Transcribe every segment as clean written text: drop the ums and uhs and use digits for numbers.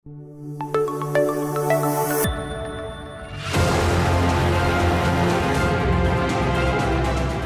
I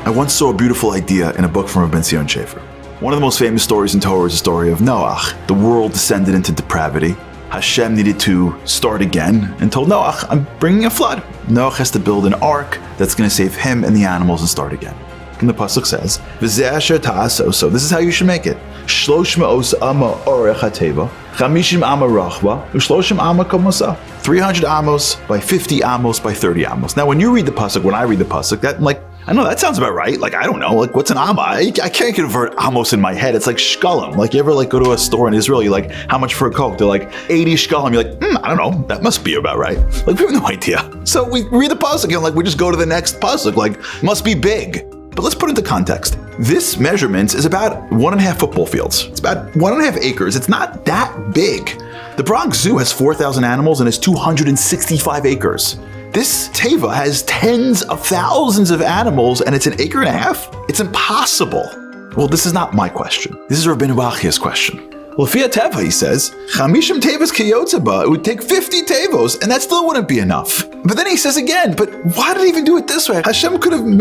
once saw a beautiful idea in a book from Rabbi Shafier. One of the most famous stories in Torah is the story of Noach. The world descended into depravity. Hashem needed to start again and told Noach, I'm bringing a flood. Noach has to build an ark that's going to save him and the animals and start again. And the pasuk says, "V'zeh asher ta'aso." So this is how you should make it. 300 amos by 50 amos by 30 amos. Now, when you read the pasuk, when I read the pasuk, that I know that sounds about right. I don't know, what's an amma? I can't convert amos in my head. It's like shkalim. You ever go to a store in Israel, you're like, how much for a Coke? They're like 80 shkalim. You're like, I don't know, that must be about right. We have no idea. So we read the pasuk and we just go to the next pasuk, must be big. But let's put it into context. This measurement is about 1.5 football fields. It's about 1.5 acres. It's not that big. The Bronx Zoo has 4,000 animals and has 265 acres. This teva has tens of thousands of animals and it's 1.5 acres? It's impossible. Well, this is not my question. This is Rabbi Noach's question. Well, Fia Teva, he says, Chamishim tevos kiyotzeba, it would take 50 tevos, and that still wouldn't be enough. But then he says again, but why did he even do it this way? Hashem could have he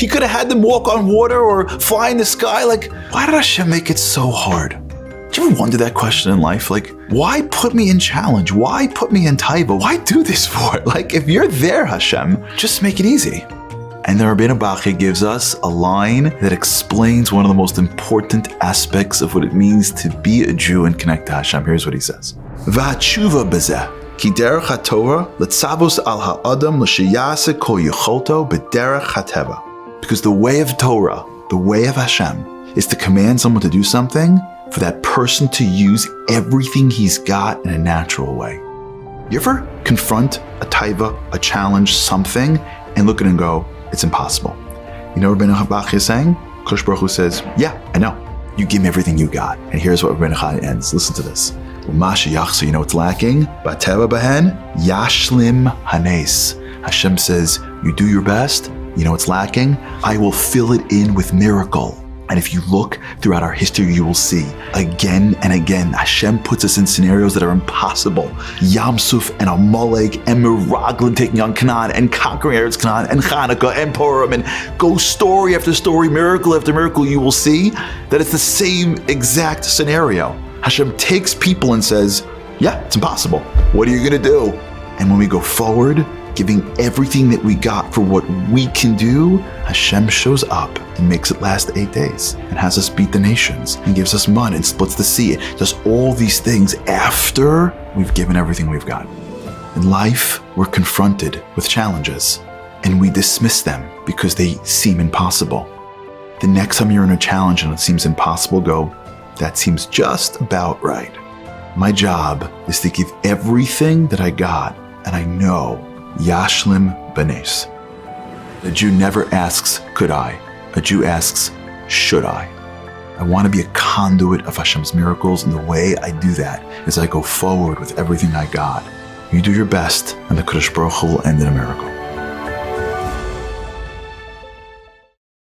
could have had them walk on water or fly in the sky. Why did Hashem make it so hard? Do you ever wonder that question in life? Why put me in challenge? Why put me in taiva? Why do this for? If you're there, Hashem, just make it easy. And the Rabbeinu Bachya gives us a line that explains one of the most important aspects of what it means to be a Jew and connect to Hashem. Here's what he says. V'hatshuva b'zeh, ki derech haTorah letzavos al ha'adam l'sheyase kol yicholto b'derech hateva. Because the way of Torah, the way of Hashem, is to command someone to do something for that person to use everything he's got in a natural way. You ever confront a taiva, a challenge, something, and look at it and go, it's impossible? You know what Rabbeinu Bachya is saying? Kosh Baruch Hu says, yeah, I know. You give me everything you got. And here's what Rabbeinu Chai ends. Listen to this. U'masha yachsu, you know what's lacking? Ba'teva behen, yashlim hanes. Hashem says, you do your best. You know what's lacking? I will fill it in with miracle. And if you look throughout our history, you will see again and again, Hashem puts us in scenarios that are impossible. Yamsuf and Amalek and Meraglim taking on Canaan and conquering Eretz Canaan and Hanukkah and Purim, and go story after story, miracle after miracle, you will see that it's the same exact scenario. Hashem takes people and says, yeah, it's impossible. What are you going to do? And when we go forward, giving everything that we got for what we can do, Hashem shows up and makes it last 8 days and has us beat the nations and gives us man and splits the sea. It does all these things after we've given everything we've got. In life, we're confronted with challenges and we dismiss them because they seem impossible. The next time you're in a challenge and it seems impossible, go, that seems just about right. My job is to give everything that I got, and I know Yashlim Benes. A Jew never asks, could I? A Jew asks, should I? I want to be a conduit of Hashem's miracles, and the way I do that is I go forward with everything I got. You do your best, and the Kodesh Baruch Hu will end in a miracle.